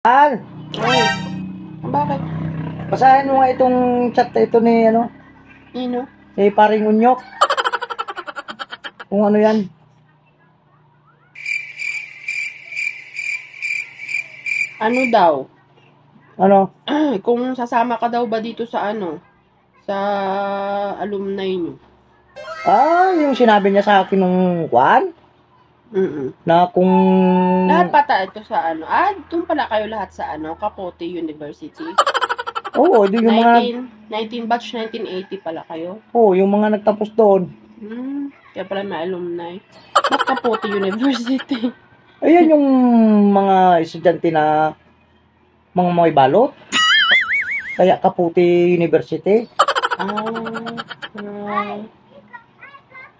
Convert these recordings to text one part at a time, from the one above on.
Al, Ay, bakit? basahin mo nga itong chat na ito ni Nino? ni Paring Unyok. Kung ano yan. Ano daw? Ano? Kung sasama ka daw ba dito sa sa alumni nyo? Yung sinabi niya sa akin nung kwan, na kung Lahat pata ito sa doon pala kayo lahat sa Capote University. oo, doon yung mga 19 batch 1980 pala kayo. yung mga nagtapos doon. Kaya pala may alumni. Ba't Capote University? Ayan yung mga estudyante na mga may balot. Kaya Capote University.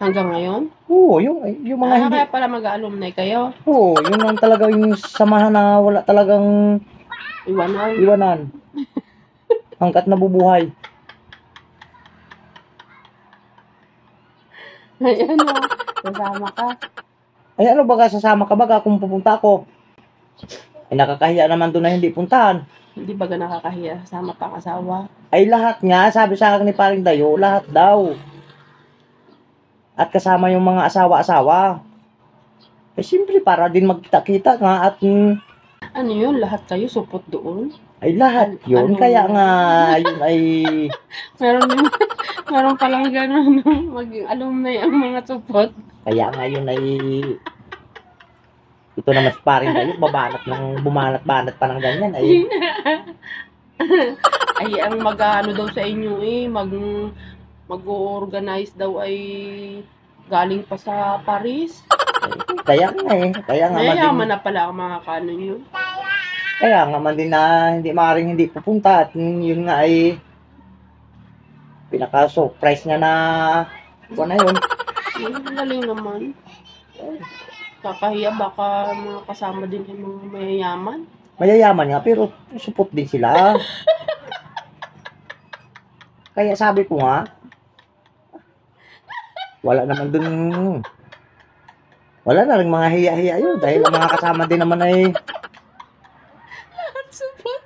Hanggang ngayon? Oo, yung mga hindi. Kaya pala mag-alumni kayo? Oo, yun lang talaga yung samahan na wala talagang iwanan. Hanggat nabubuhay. Ay, kasama ka. Ay, ano baga, sasama ka baga kung pupunta ako? Ay, nakakahiya naman doon na hindi puntahan. Hindi ba nakakahiya? Sama pang asawa? Ay, lahat nga, sabi sa akin ni Paring Dayo, lahat daw. At kasama yung mga asawa-asawa. Eh, simple, para din magkita-kita nga at ano yun? Lahat kayo supot doon? ay, lahat yun. Kaya nga, yun ay meron palang gano'n, maging alumni ang mga supot. kaya nga yun ay ito naman si Paring Dayo, bumanat-banat pa ng ganyan ay Ay, ang daw sa inyo mag-organize daw ay galing pa sa Paris. kaya nga Mayayaman na pala ang mga kanon yun. Kaya nga man din na hindi pupunta at yun nga ay pinaka-surprise niya na kung na yun. Ang galing naman. Kakahiya baka mga kasama din yung mga mayayaman. Mayayaman nga pero support din sila. Kaya sabi ko nga, wala na rin mga hiya-hiya yun dahil ang mga kasama din naman ay Support?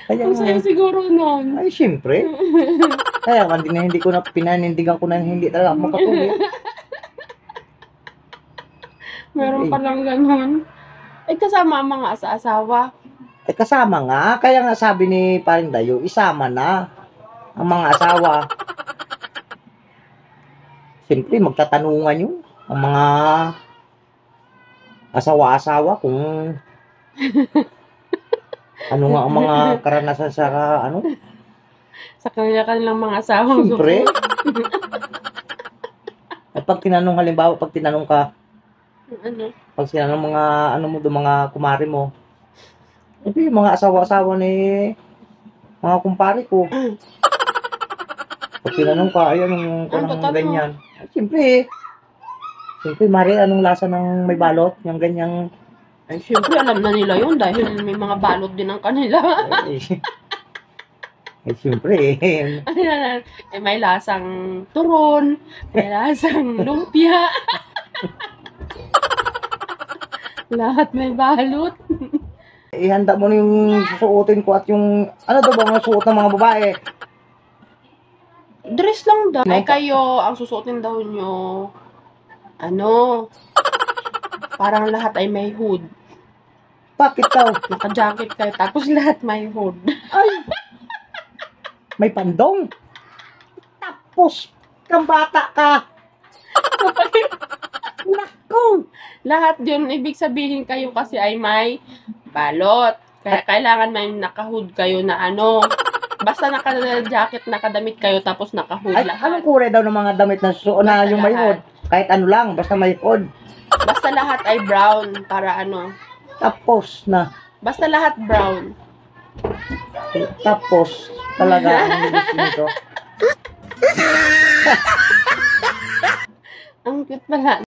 kaya Ang saya siguro nun. ay syempre. Kaya man din na hindi ko na pinanindigan ko na hindi talaga makatuloy. Meron palang ganun. Ay, kasama ang mga asawa. Eh kasama nga, kaya nga sabi ni Paring Dayo, isama na ang mga asawa. Siyempre, magtatanungan yun ang mga asawa-asawa kung ano nga ang mga karanasan sa Sa kanilang mga asawang siyempre. At pag tinanong ka, pag sinanong mga mga kumari mo, yung mga asawa-asawa ni mga kumpare ko. Pag tinanong ka, ayan yung ganyan. Siyempre, Mari, anong lasa ng may balot? Yung ganyang ay, syempre, alam na nila yun dahil may mga balot din ang kanila. Siyempre. May lasang turon, may lasang lumpia. Lahat may balot. Ihanda mo na yung susuotin ko at yung, ano daw ba ang suot ng mga babae? Dress lang daw. Ay, kayo, ang susuotin daw nyo, parang lahat ay may hood. Bakit daw? Naka-jacket kayo, tapos lahat may hood. Ay! May pandong. Tapos, kang bata ka. Naku! Lahat yun, ibig sabihin kayo kasi ay may balot. Kaya kailangan may naka-hood kayo na basta naka-jacket, nakadamit kayo, tapos naka-hood Ay, lahat. anong kulay daw ng mga damit na susuot na yung may hood? Kahit ano lang, basta may hood. Basta lahat ay brown, para Tapos na. Basta lahat brown. Tapos, talaga ang nilis nito. Ang cute pala.